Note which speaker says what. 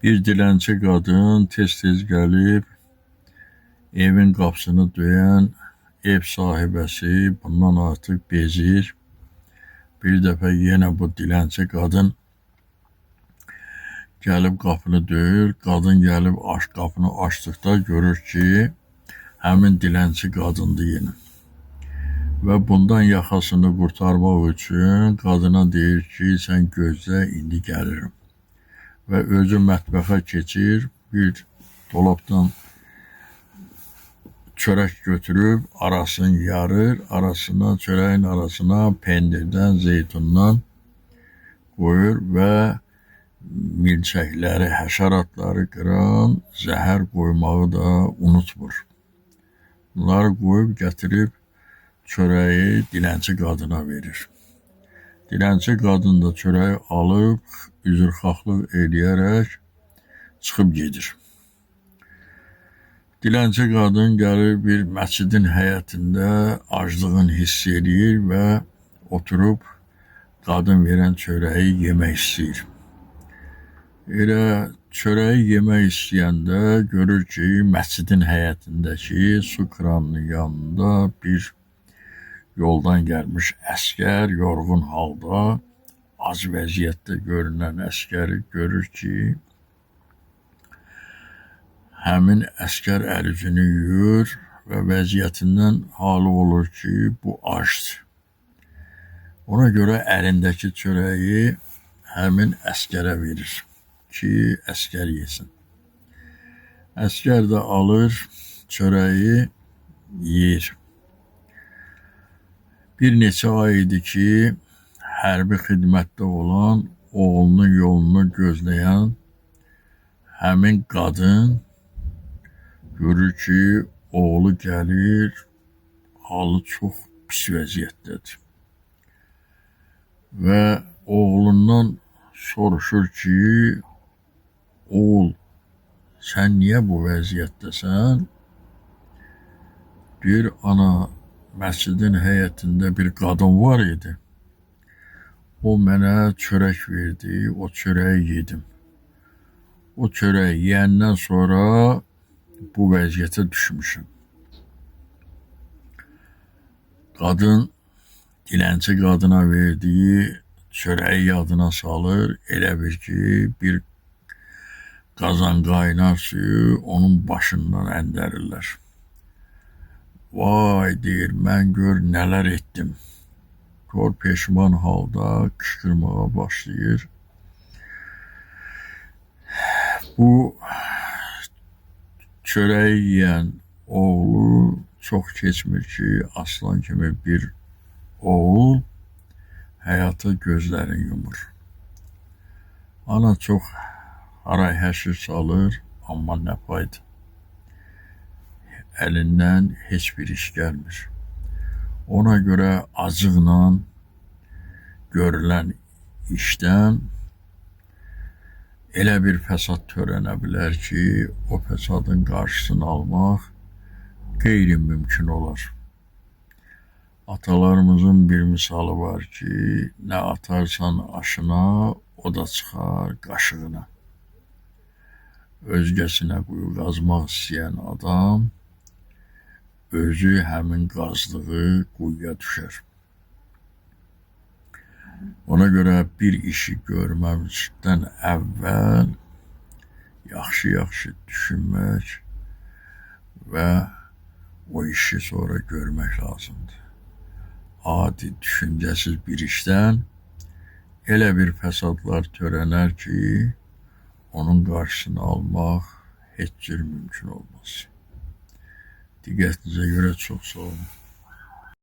Speaker 1: Bir dilənçi qadın tez-tez gəlib evin qapısını döyən ev sahibəsi bundan artıq bezir. Bir dəfə yenə bu dilənçi qadın gəlib qapını döyür. Qadın gəlib qapını açdıqda görür ki, həmin dilənçi qadındır yenə. Və bundan yaxasını qurtarmaq üçün qadına deyir ki, sən gözlə, indi gəlirim. Və özü mətbəxə keçir, bir dolabdan çörək götürüb arasını yarır, çörəyin arasına pendirdən, zeytundan qoyur və milçəkləri, həşəratları qıran zəhər qoymağı da unutmur. Bunları qoyub gətirib çörəyi dilənçi qadına verir. Dilənçi qadın da çörəyi alıb, üzrxahlıq eləyərək çıxıb gedir. Dilənçi qadın gəlir bir məscidin həyətində aclığını hiss edir və oturub qadın verən çörəyi yemək istəyir. Elə çörəyi yemək istəyəndə görür ki, məscidin həyətindəki su kranının yanında bir yoldan gəlmiş əskər yorğun halda, ac vəziyyətdə görünən əskəri görür ki, həmin əskər əl-üzünü yuyur və vəziyyətindən halı olur ki, bu acdır. Ona görə əlindəki çörəyi həmin əskərə verir ki, əskər yesin. Əskər də alır çörəyi, yeyir. Bir neçə ay idi ki, hərbi xidmətdə olan, oğlunun yolunu gözləyən həmin qadın görür ki, oğlu gəlir, halı çox pis vəziyyətdədir. Və oğlundan soruşur ki, oğul, sən niyə bu vəziyyətdəsən? Deyir, ana, məscidin həyətində bir qadın var idi. O mənə çörək verdi, o çörəyi yedim. O çörəyi yeyəndən sonra bu vəziyyətə düşmüşəm. Qadın dilənçi qadına verdiyi çörəyi yadına salır, elə bir ki, bir qazan qaynar suyu onun başından əndərirlər. Vay, deyir, mən gör nələr etdim. Kor peşman halda qışqırmağa başlayır. Bu çörəyi yeyən oğlu çox keçmir ki, aslan kimi bir oğul həyata gözlərini yumur. Ana çox haray həşir salır, amma nə fayda. Əlindən heç bir iş gəlmir. Ona görə acıqla görülən işdən elə bir fəsad törənə bilər ki, o fəsadın qarşısını almaq qeyri-mümkün olar. Atalarımızın bir misalı var ki, nə atarsan aşına, o da çıxar qaşığına. Özgəsinə quyu qazmaq istəyən adam özü həmin qazdığı quyuya düşər. Ona görə bir işi görməkdən əvvəl yaxşı-yaxşı düşünmək və o işi sonra görmək lazımdır. Adi düşüncəsiz bir işdən elə bir fəsadlar törənər ki, onun qarşısını almaq heç cür mümkün olmaz. Diqqətinizə görə çox sağ olun.